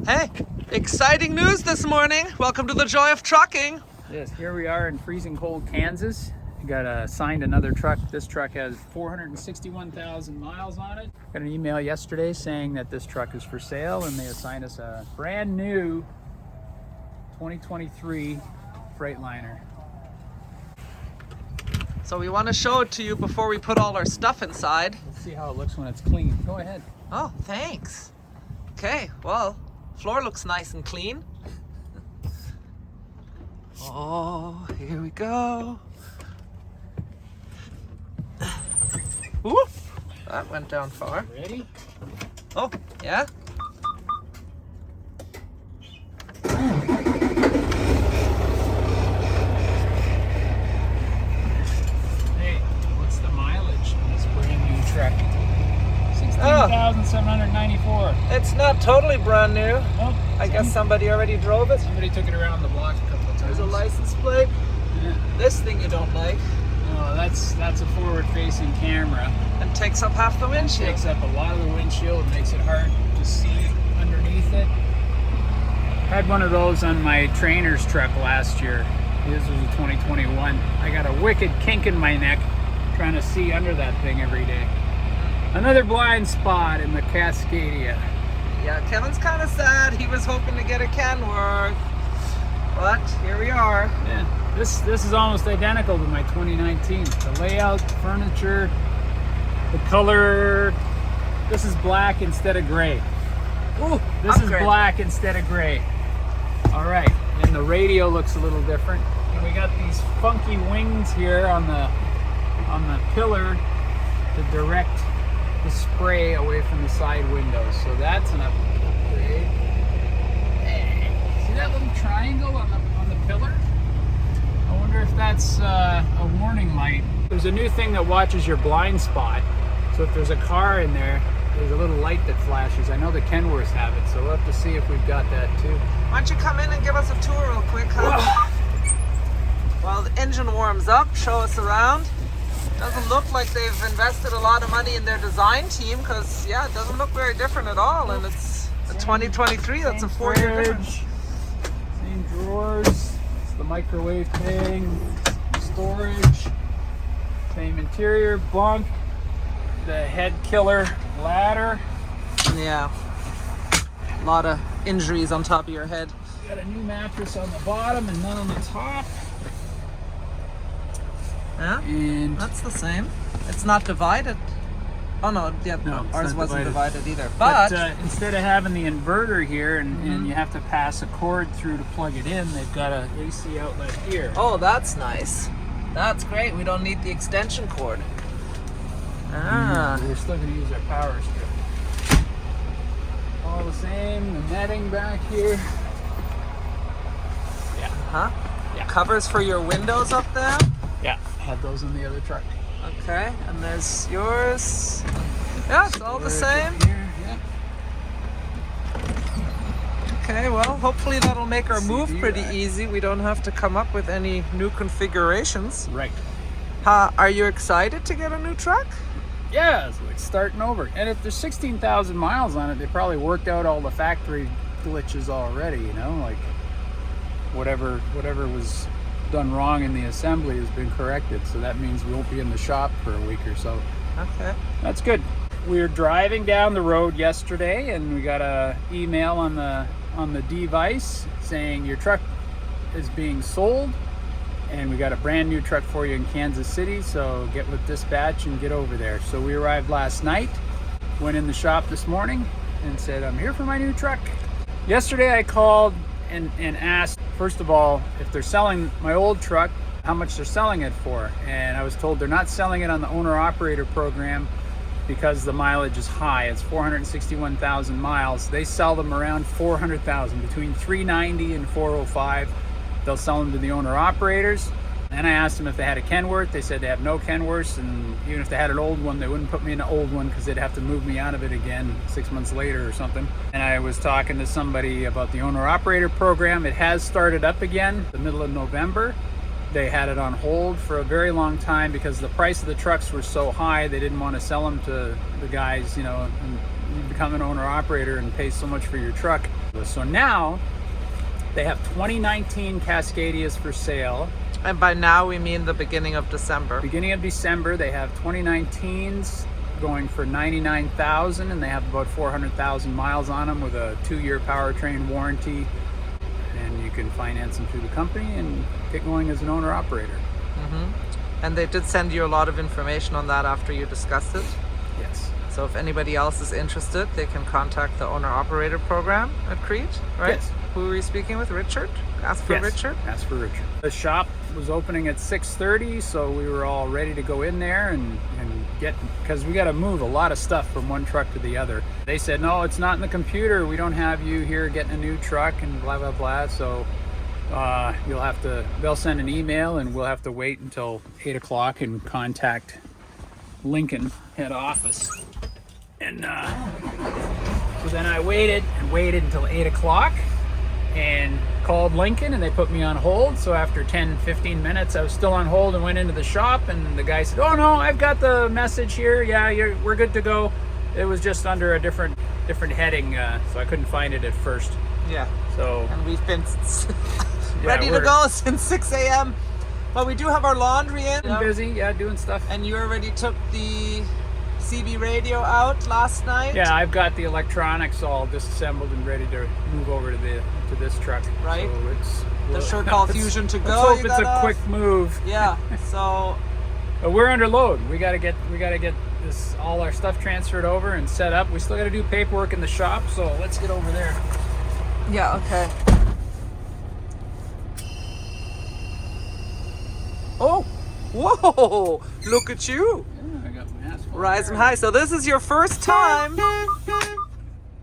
Hey, exciting news this morning. Welcome to the joy of trucking. Yes, here we are in freezing cold Kansas. We got assigned another truck. This truck has 461,000 miles on it. Got an email yesterday saying that this truck is for sale and they assigned us a brand new 2023 Freightliner. So we want to show it to you before we put all our stuff inside. Let's see how it looks when it's clean. Go ahead. Oh, thanks. Okay, well, floor looks nice and clean. Oh, here we go. Whoop, that went down far. Ready? Oh, yeah? Hey, what's the mileage on this brand new truck? 16,794. It's not totally brand new. Nope. I guess somebody already drove it. Somebody took it around the block a couple of times. There's a license plate. Yeah. This thing you don't like. No, that's a forward-facing camera. And takes up half the windshield. Takes up a lot of the windshield. It makes it hard to see underneath it. Had one of those on my trainer's truck last year. This was a 2021. I got a wicked kink in my neck trying to see under that thing every day. Another blind spot in the Cascadia. Yeah, Kevin's kind of sad. He was hoping to get a Kenworth, but here we are. Yeah, this is almost identical to my 2019. The layout, the furniture, the color. This is black instead of gray. Ooh, This upgrade. is black instead of gray. All right, and the radio looks a little different. And we got these funky wings here on the pillar to direct the spray away from the side windows. So that's an upgrade. Hey, see that little triangle on the pillar? I wonder if that's a warning light. There's a new thing that watches your blind spot. So if there's a car in there, there's a little light that flashes. I know the Kenworths have it, so we'll have to see if we've got that too. Why don't you come in and give us a tour real quick, huh? While the engine warms up, show us around. Doesn't look like they've invested a lot of money in their design team, because yeah, it doesn't look very different at all, and it's a 2023. That's a 4-year difference. Same drawers. It's the microwave thing. Storage. Same interior. Bunk. The head killer ladder. Yeah, a lot of injuries on top of your head. Got a new mattress on the bottom and none on the top. Yeah, And that's the same. It's not divided. Oh no, yeah, No, it's ours not wasn't divided. divided either. But But instead of having the inverter here and you have to pass a cord through to plug it in, they've got a AC outlet here. oh, that's nice. That's great. We don't need the extension cord. Ah, We're still going to use our power strip. All the same, the netting back here. Yeah, huh? Yeah. Covers for your windows up there. yeah, had those in the other truck. Okay, and there's yours. Yeah, it's all the Storage same. up here, yeah. Okay, well, hopefully that'll make our move CD pretty rack. easy. We don't have to come up with any new configurations. Right. Are you excited to get a new truck? Yeah, it's like starting over. And if there's 16,000 miles on it, they probably worked out all the factory glitches already, you know, like whatever was done wrong in the assembly has been corrected. So that means we won't be in the shop for a week or so. Okay. That's good. We were driving down the road yesterday and we got a email on the device saying your truck is being sold and we got a brand new truck for you in Kansas City, so get with dispatch and get over there. So we arrived last night, went in the shop this morning and said, I'm here for my new truck. Yesterday I called and asked, first of all, if they're selling my old truck, how much they're selling it for. And I was told they're not selling it on the owner-operator program because the mileage is high. It's 461,000 miles. They sell them around 400,000, between 390 and 405. They'll sell them to the owner-operators. Then I asked them if they had a Kenworth. They said they have no Kenworths, and even if they had an old one, they wouldn't put me in an old one because they'd have to move me out of it again 6 months later or something. And I was talking to somebody about the owner-operator program. It has started up again the middle of November. They had it on hold for a very long time because the price of the trucks were so high, they didn't want to sell them to the guys, you know, and you become an owner-operator and pay so much for your truck. So now they have 2019 Cascadias for sale. And by now we mean the beginning of December. Beginning of December, they have 2019s going for $99,000, and they have about 400,000 miles on them with a 2-year powertrain warranty. And you can finance them through the company and get going as an owner-operator. And they did send you a lot of information on that after you discussed it. Yes. So if anybody else is interested, they can contact the owner-operator program at CRETE, right? Yes. Who were you speaking with? Richard? Ask for Yes, Richard? ask for Richard. The shop was opening at 6:30, so we were all ready to go in there and get, because we got to move a lot of stuff from one truck to the other. They said, no, it's not in the computer. We don't have you here getting a new truck and blah, blah, blah. So you'll have to, they'll send an email and we'll have to wait until 8 o'clock and contact Lincoln head office. And so then I waited until 8 o'clock and called Lincoln, and they put me on hold. So after 10-15 minutes I was still on hold and went into the shop, and the guy said, oh no, I've got the message here, yeah, we're good to go. It was just under a different heading, so I couldn't find it at first. Yeah. So and we've been ready to go since 6 a.m. But we do have our laundry in. Been busy, yeah, doing stuff. And you already took the CB radio out last night? Yeah, I've got the electronics all disassembled and ready to move over to this truck. Right. So it's The sure call Fusion to go. Let's hope it's a quick move. Yeah. So but we're under load. We gotta get this, all our stuff transferred over and set up. We still gotta do paperwork in the shop, so let's get over there. yeah, okay. Oh, whoa! Look at you. Yeah, I got my asphalt. Rising high. So this is your first time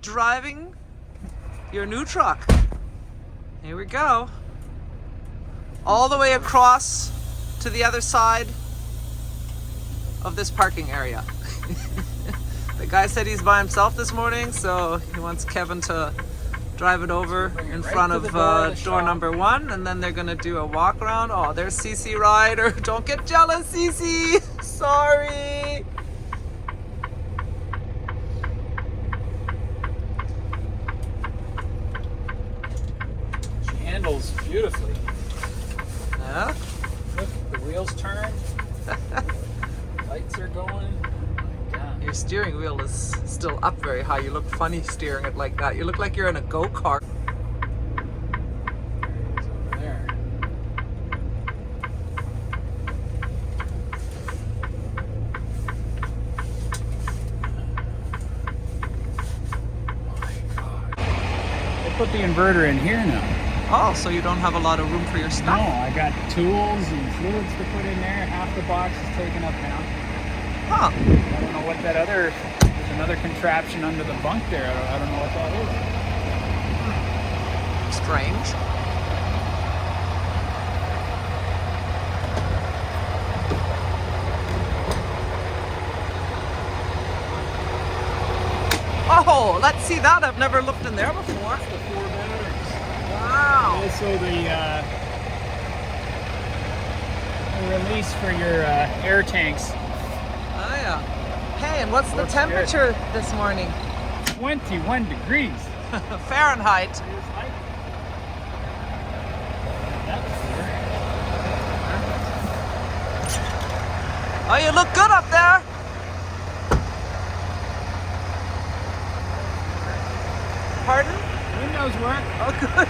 driving your new truck. Here we go. All the way across to the other side of this parking area. The guy said he's by himself this morning, so he wants Kevin to drive it over in front of door number 1, and then they're gonna do a walk around. Oh, there's CC Ryder. Don't get jealous, CC. Sorry. She handles beautifully. Yeah. Look, the wheels turn. Lights are going. Oh my God. Your steering wheel is still up very high. You look funny steering it like that. You look like you're in a go-kart. It's over there. Oh my God. They put the inverter in here now. Oh, so you don't have a lot of room for your No, stuff? I got tools and fluids to put in there. Half the box is taken up now. Huh. I don't know what that other, there's another contraption under the bunk there. I don't know what that is. Strange. Oh, let's see that. I've never looked in there before. The 4 batteries. Wow. Also the release for your air tanks. Oh, yeah. Hey, and what's the Looks temperature this morning? 21 degrees. Fahrenheit. Oh, you look good up there. Pardon? Windows work. Oh, good.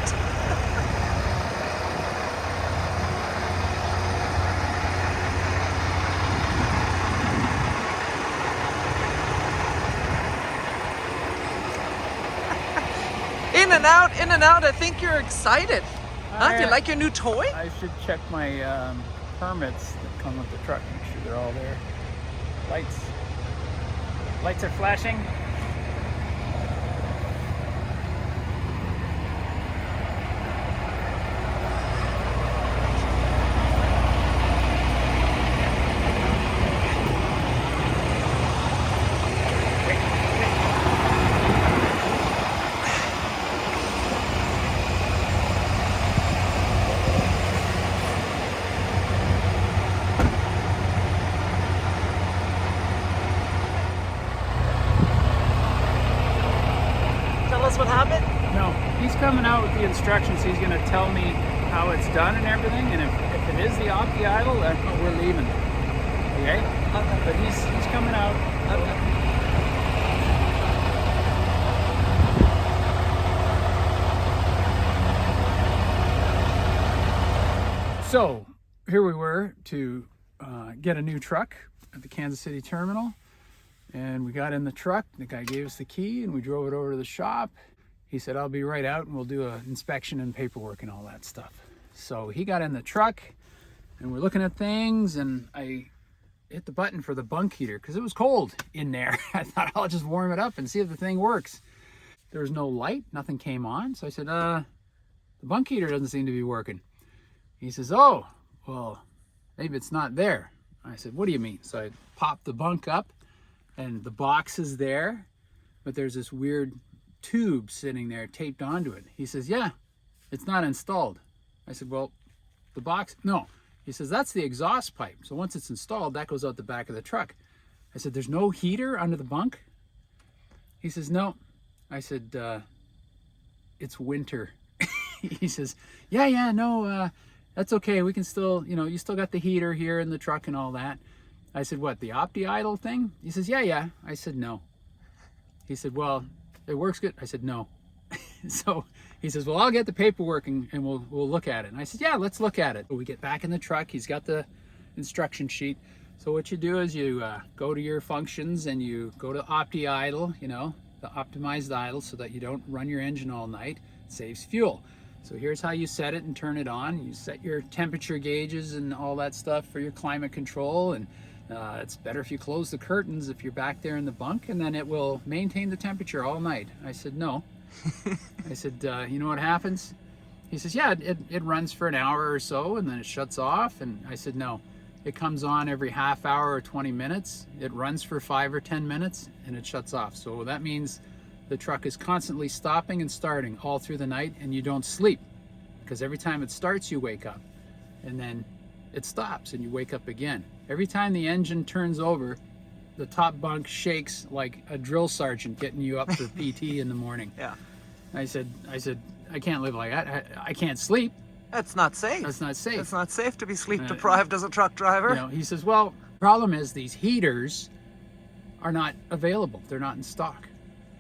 In and out. I think you're excited. Huh? Do you like your new toy? I should check my permits that come with the truck. Make sure they're all there. Lights are flashing. he's coming out with the instructions. He's going to tell me how it's done and everything. And if it is the opti idle, then we're leaving. Okay? Okay. But he's coming out. Okay. So here we were to get a new truck at the Kansas City terminal, and we got in the truck. The guy gave us the key and we drove it over to the shop. He said, I'll be right out and we'll do an inspection and paperwork and all that stuff. So he got in the truck and we're looking at things, and I hit the button for the bunk heater because it was cold in there. I thought I'll just warm it up and see if the thing works. There was no light, nothing came on. So I said, the bunk heater doesn't seem to be working. He says, oh, well, maybe it's not there. I said, what do you mean? So I popped the bunk up and the box is there, but there's this weird tube sitting there taped onto it. He says, yeah, it's not installed. I said, well, the box, no. He says, that's the exhaust pipe. So once it's installed, that goes out the back of the truck. I said, there's no heater under the bunk? He says, no. I said, it's winter. He says, yeah, no, that's okay. We can still, you still got the heater here in the truck and all that. I said, what, the opti idle thing? He says, yeah. I said, no. He said, well, it works good. I said, no. So he says, well, I'll get the paperwork and we'll look at it. And I said, yeah, let's look at it. So we get back in the truck. He's got the instruction sheet. So what you do is you go to your functions and you go to opti idle, the optimized idle, so that you don't run your engine all night. It saves fuel. So here's how you set it and turn it on. You set your temperature gauges and all that stuff for your climate control, and it's better if you close the curtains if you're back there in the bunk, and then it will maintain the temperature all night. I said, no. I said, you know what happens? He says, yeah, it runs for an hour or so and then it shuts off. And I said, no, it comes on every half hour or 20 minutes. It runs for 5 or 10 minutes and it shuts off. So that means the truck is constantly stopping and starting all through the night, and you don't sleep because every time it starts you wake up, and then it stops and you wake up again. Every time the engine turns over, the top bunk shakes like a drill sergeant getting you up for PT in the morning. Yeah. I said, I can't live like that. I can't sleep. That's not safe. That's not safe. It's not safe to be sleep deprived as a truck driver. He says, well, problem is these heaters are not available. They're not in stock.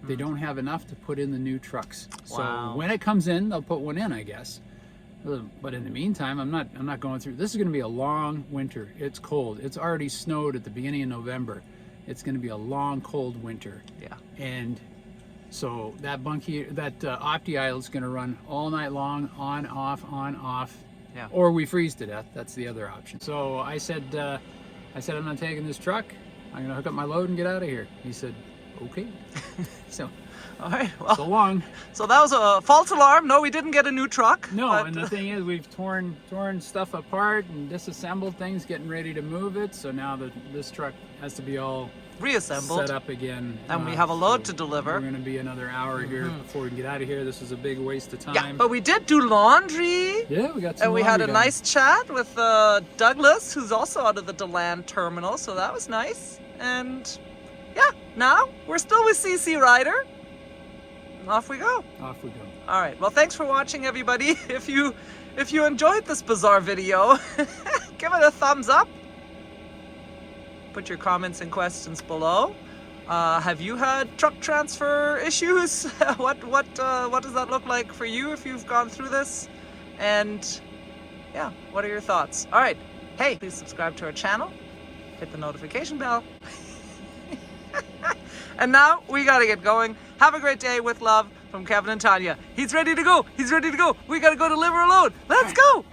They don't have enough to put in the new trucks. Wow. So when it comes in, they'll put one in, I guess. But in the meantime, I'm not going through. This is going to be a long winter. It's cold. It's already snowed at the beginning of November. It's going to be a long, cold winter. Yeah. And so that opti idle is going to run all night long, on, off. Yeah. Or we freeze to death. That's the other option. So I said, I'm not taking this truck. I'm going to hook up my load and get out of here. He said, okay. So, all right. Well, so long. So that was a false alarm. No, we didn't get a new truck. No, but... and the thing is, we've torn stuff apart and disassembled things, getting ready to move it. So now this truck has to be all reassembled, set up again. And we have a load to deliver. We're going to be another hour here before we can get out of here. This was a big waste of time. Yeah, but we did do laundry. Yeah, we got some. And we had a nice chat with Douglas, who's also out of the DeLand terminal. So that was nice. And yeah, now we're still with CC Rider. Off we go. Off we go. All right. Well, thanks for watching, everybody. If you enjoyed this bizarre video, give it a thumbs up. Put your comments and questions below. Have you had truck transfer issues? What does that look like for you if you've gone through this? And yeah, what are your thoughts? All right. Hey, please subscribe to our channel. Hit the notification bell. And now we gotta get going. Have a great day with love from Kevin and Tanya. He's ready to go. We gotta go deliver a load. Let's go.